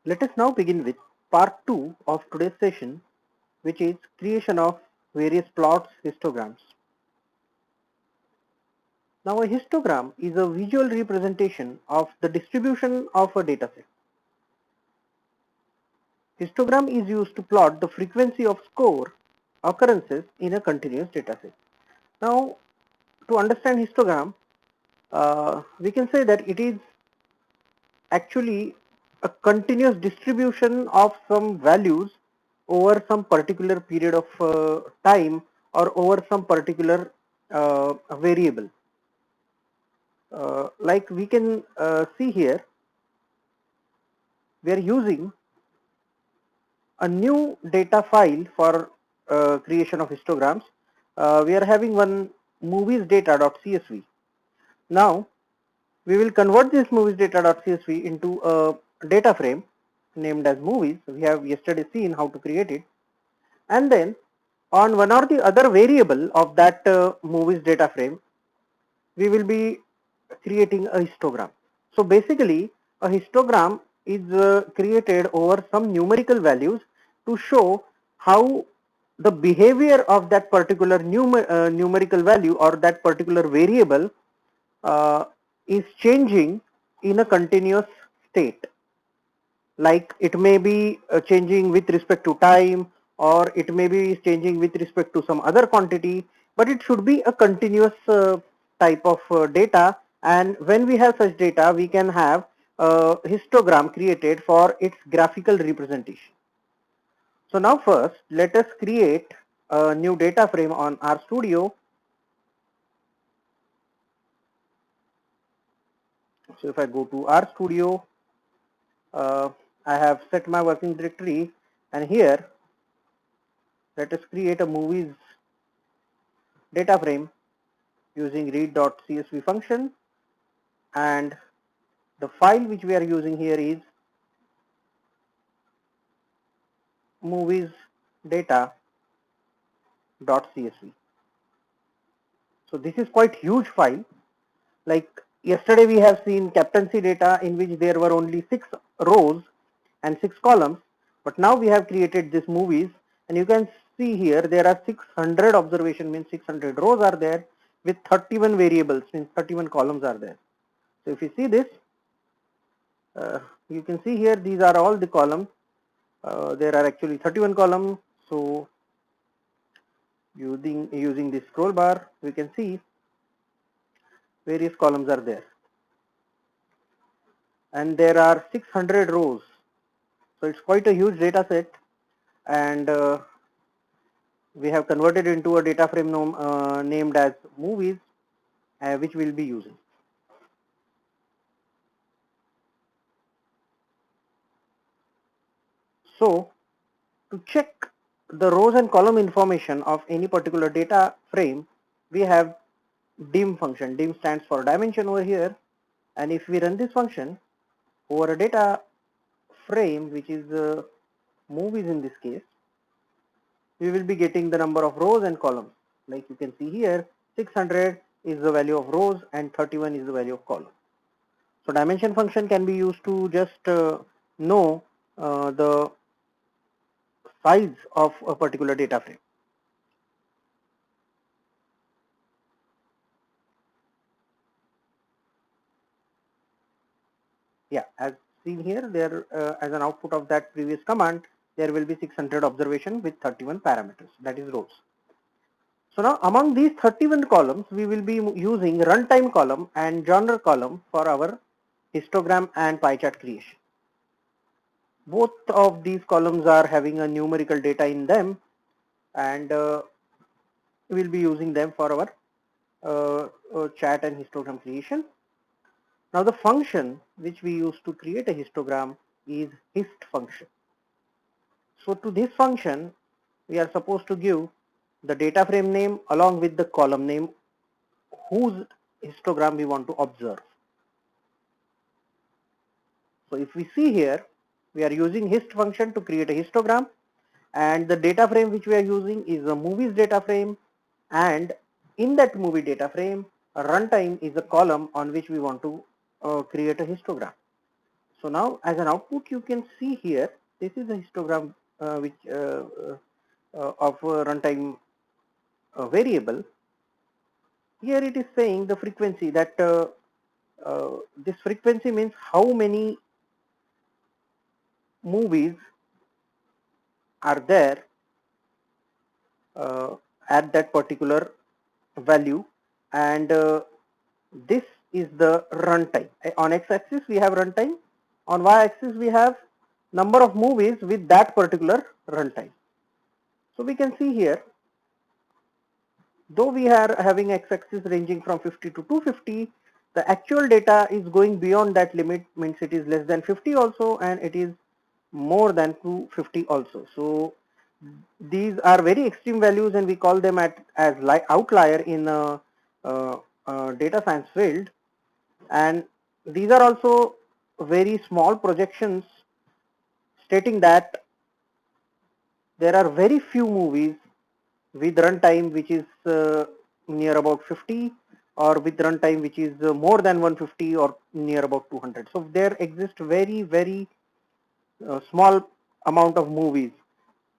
Let us now begin with part 2 of today's session, which is creation of various plots histograms. Now a histogram is a visual representation of the distribution of a dataset. Histogram is used to plot the frequency of score occurrences in a continuous dataset. Now to understand histogram, we can say that it is actually a continuous distribution of some values over some particular period of time or over some particular variable. Like we can see here, we are using a new data file for creation of histograms. We are having one movies data.csv. Now we will convert this movies data.csv into a data frame named as movies. We have yesterday seen how to create it, and then on one or the other variable of that movies data frame, we will be creating a histogram. So basically a histogram is created over some numerical values to show how the behavior of that particular numerical value or that particular variable uh, is changing in a continuous state. Like it may be changing with respect to time, or it may be changing with respect to some other quantity, but it should be a continuous type of data, and when we have such data we can have a histogram created for its graphical representation. So now first let us create a new data frame on RStudio. So if I go to RStudio, I have set my working directory, and here let us create a movies data frame using read.csv function, and the file which we are using here is movies data.csv. So this is quite huge file. Like yesterday we have seen captaincy data in which there were only 6 rows and 6 columns, but now we have created this movies, and you can see here there are 600 observation, means 600 rows are there with 31 variables, means 31 columns are there. So if you see this, you can see here these are all the columns. There are actually 31 columns. So using this scroll bar, we can see various columns are there, and there are 600 rows. So it's quite a huge data set, and we have converted into a data frame named as movies, which we'll be using. So to check the rows and column information of any particular data frame, we have dim function. Dim stands for dimension over here, and if we run this function over a data frame, which is movies in this case, we will be getting the number of rows and columns. Like you can see here, 600 is the value of rows and 31 is the value of columns. So dimension function can be used to just know the size of a particular data frame. Yeah, as seen here, there as an output of that previous command, there will be 600 observation with 31 parameters, that is rows. So now among these 31 columns, we will be using runtime column and genre column for our histogram and pie chart creation. Both of these columns are having a numerical data in them, and we will be using them for our chat and histogram creation. Now the function which we use to create a histogram is hist function. So to this function, we are supposed to give the data frame name along with the column name whose histogram we want to observe. So if we see here, we are using hist function to create a histogram, and the data frame which we are using is a movies data frame, and in that movie data frame, runtime is a column on which we want to create a histogram. So now as an output you can see here, this is a histogram which of runtime variable. Here it is saying the frequency, that this frequency means how many movies are there at that particular value, and this is the runtime. On x-axis we have runtime, on y-axis we have number of movies with that particular runtime. So we can see here, though we are having x-axis ranging from 50 to 250, the actual data is going beyond that limit, means it is less than 50 also, and it is more than 250 also. So these are very extreme values, and we call them as outlier in data science field. And these are also very small projections stating that there are very few movies with runtime which is near about 50, or with runtime which is more than 150 or near about 200. So there exist very small amount of movies,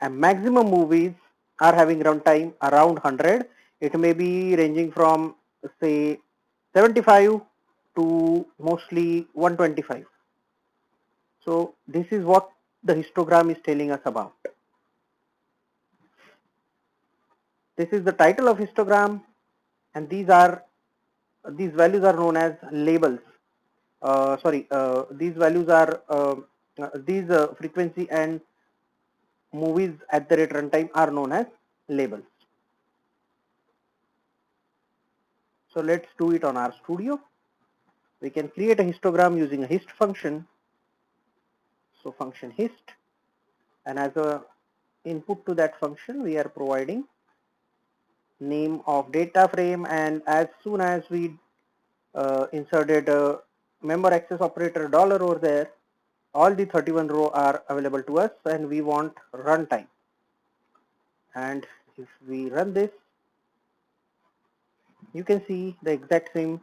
and maximum movies are having runtime around 100. It may be ranging from say 75 to mostly 125. So this is what the histogram is telling us about. This is the title of histogram, and these values are known as labels. These values are these frequency and movies at the rate runtime are known as labels. So let's do it on RStudio. We can create a histogram using a hist function. So function hist, and as a input to that function we are providing name of data frame, and as soon as we inserted a member access operator dollar over there, all the 31 row are available to us, and we want runtime. And if we run this, you can see the exact same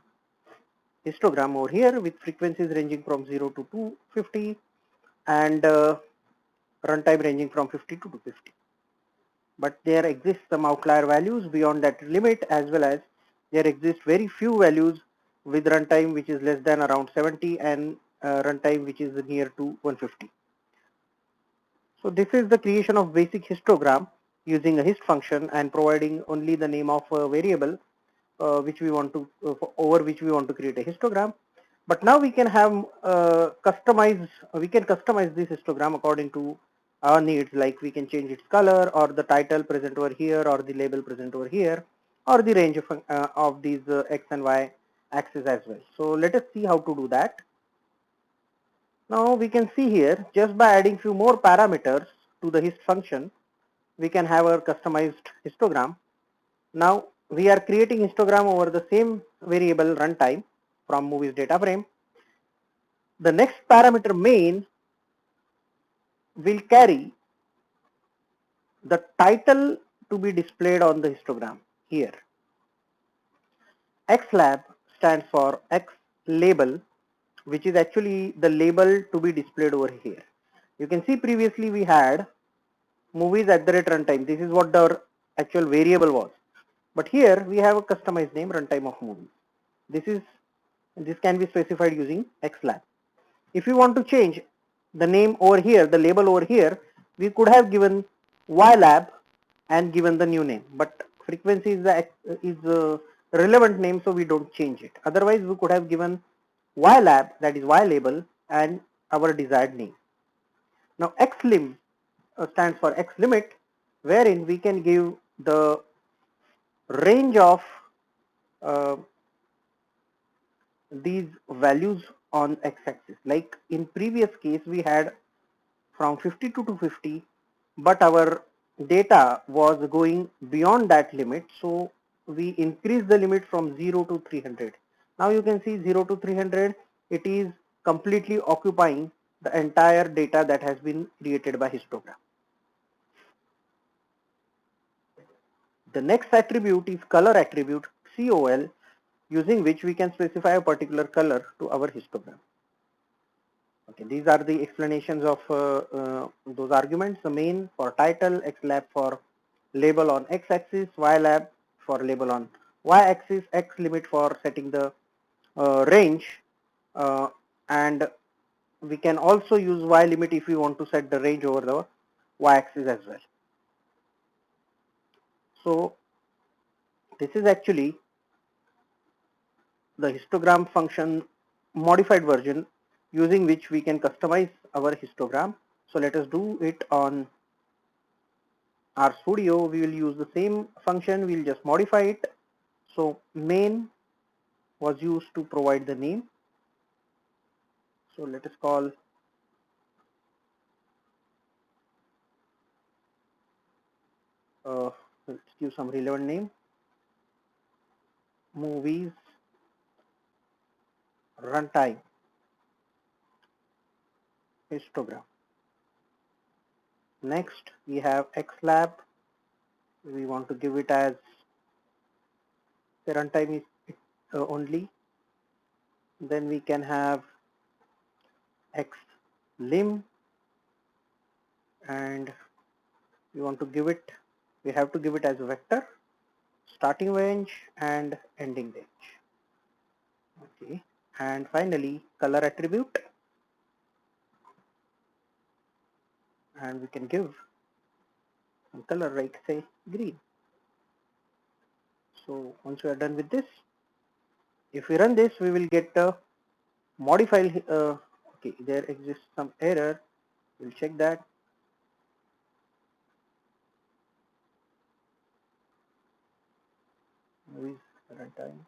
histogram over here with frequencies ranging from 0 to 250 and runtime ranging from 50 to 250. But there exist some outlier values beyond that limit, as well as there exist very few values with runtime which is less than around 70 and runtime which is near to 150. So this is the creation of basic histogram using a hist function and providing only the name of a variable which we want to over which we want to create a histogram. But now we can have customize this histogram according to our needs, like we can change its color, or the title present over here, or the label present over here, or the range of these x and y axis as well. So let us see how to do that. Now we can see here, just by adding few more parameters to the hist function, we can have our customized histogram. Now we are creating histogram over the same variable runtime from movies data frame. The next parameter main will carry the title to be displayed on the histogram here. XLab stands for X label, which is actually the label to be displayed over here. You can see previously we had movies at the rate runtime. This is what the actual variable was. But here we have a customized name, runtime of movies. This can be specified using XLab. If we want to change the name over here, the label over here, we could have given YLab and given the new name. But frequency is the relevant name, so we don't change it. Otherwise, we could have given YLab, that is Y label, and our desired name. Now XLim stands for X limit, wherein we can give the range of uh, these values on x-axis. Like in previous case we had from 50 to 250, but our data was going beyond that limit, so we increased the limit from 0 to 300. Now you can see 0 to 300, it is completely occupying the entire data that has been created by histogram. The next attribute is color attribute, COL, using which we can specify a particular color to our histogram. Okay, these are the explanations of those arguments. The main for title, xlab for label on x-axis, ylab for label on y-axis, x limit for setting the range, uh, and we can also use y limit if we want to set the range over the y-axis as well. So this is actually the histogram function modified version using which we can customize our histogram. So let us do it on RStudio. We will use the same function, we'll just modify it. So main was used to provide the name. So let us call let's give some relevant name, movies runtime histogram. Next we have xlab. We want to give it as the runtime is only. Then we can have xlim, and we want to give it, we have to give it as a vector, starting range and ending range. Okay, and finally color attribute, and we can give some color like say green. So once we are done with this, if we run this, we will get a modified. Okay, there exists some error. We'll check that. Movies runtime.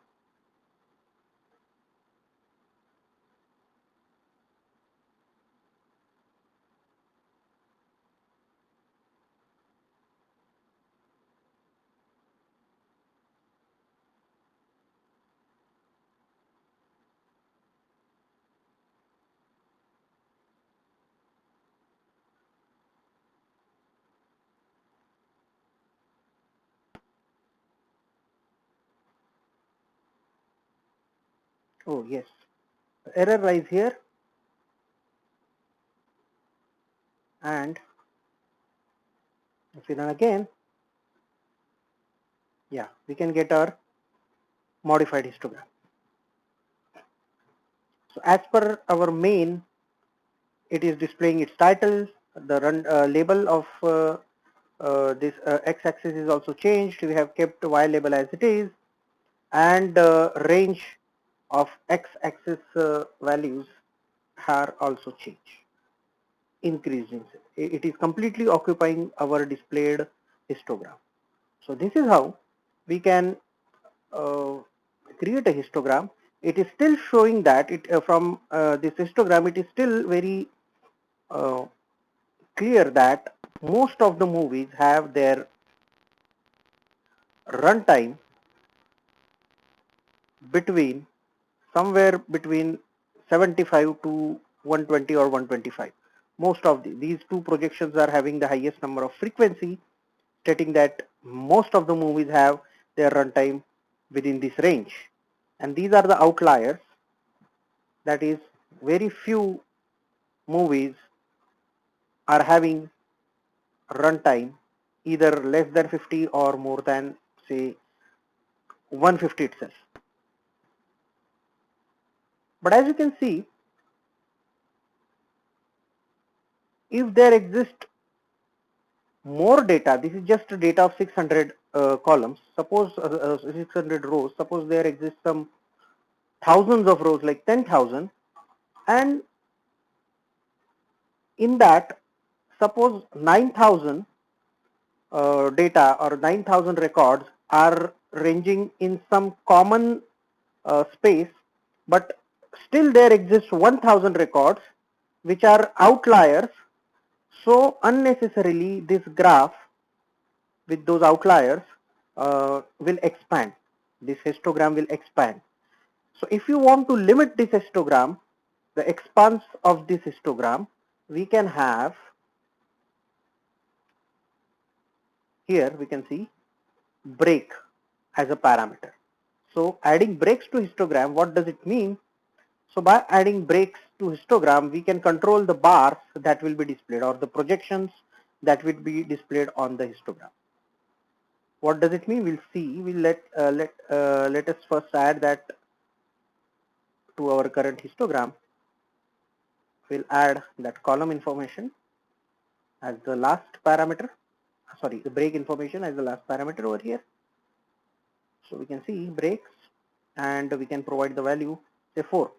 Oh yes, error lies here, and if we run again, yeah, we can get our modified histogram. So as per our main, it is displaying its title, the run label of this x-axis is also changed. We have kept y label as it is, and range of x-axis values are also changed, increasing. It is completely occupying our displayed histogram. So this is how we can uh, create a histogram. It is still showing that it from this histogram, it is still very uh, clear that most of the movies have their runtime between somewhere between 75 to 120 or 125. Most of these two projections are having the highest number of frequency, stating that most of the movies have their runtime within this range. And these are the outliers. That is, very few movies are having runtime either less than 50 or more than say 150 itself. But as you can see, if there exists more data, this is just data of 600 columns, suppose 600 rows, suppose there exists some thousands of rows like 10,000, and in that suppose 9,000 data or 9,000 records are ranging in some common space, but still there exists 1,000 records which are outliers. So unnecessarily this graph with those outliers will expand. This histogram will expand. So if you want to limit this histogram, the expanse of this histogram, we can have, here we can see break as a parameter. So adding breaks to histogram, what does it mean? So by adding breaks to histogram, we can control the bars that will be displayed or the projections that will be displayed on the histogram. What does it mean? We'll see. We'll let us first add that to our current histogram. We'll add that column information as the last parameter. Sorry, the break information as the last parameter over here. So we can see breaks, and we can provide the value, say 4.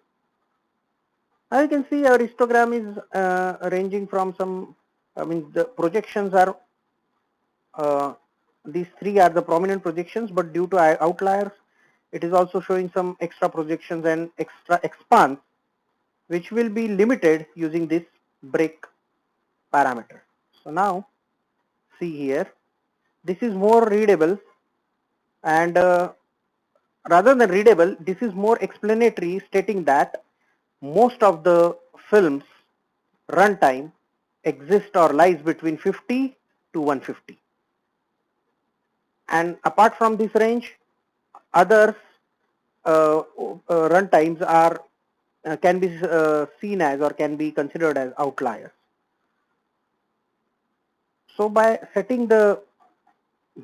Now you can see our histogram is ranging from some, the projections are, these 3 are the prominent projections, but due to outliers, it is also showing some extra projections and extra expanse, which will be limited using this break parameter. So now see here, this is more readable, and rather than readable, this is more explanatory, stating that most of the films runtime exists or lies between 50 to 150, and apart from this range, others runtimes are can be seen as or can be considered as outliers. So by setting the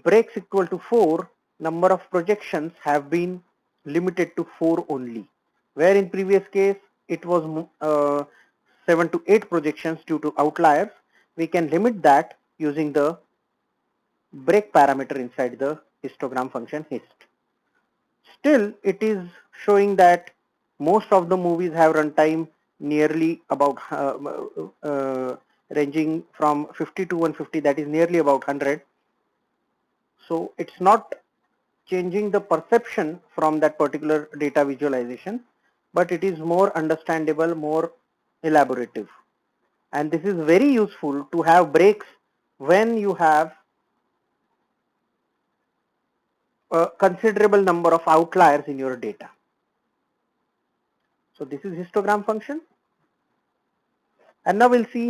breaks equal to 4, number of projections have been limited to 4 only, where in previous case it was 7 to 8 projections due to outliers. We can limit that using the break parameter inside the histogram function hist. Still, it is showing that most of the movies have runtime nearly about ranging from 50 to 150, that is nearly about 100. So it's not changing the perception from that particular data visualization, but it is more understandable, more elaborative. And this is very useful to have breaks when you have a considerable number of outliers in your data. So this is histogram function. And now we'll see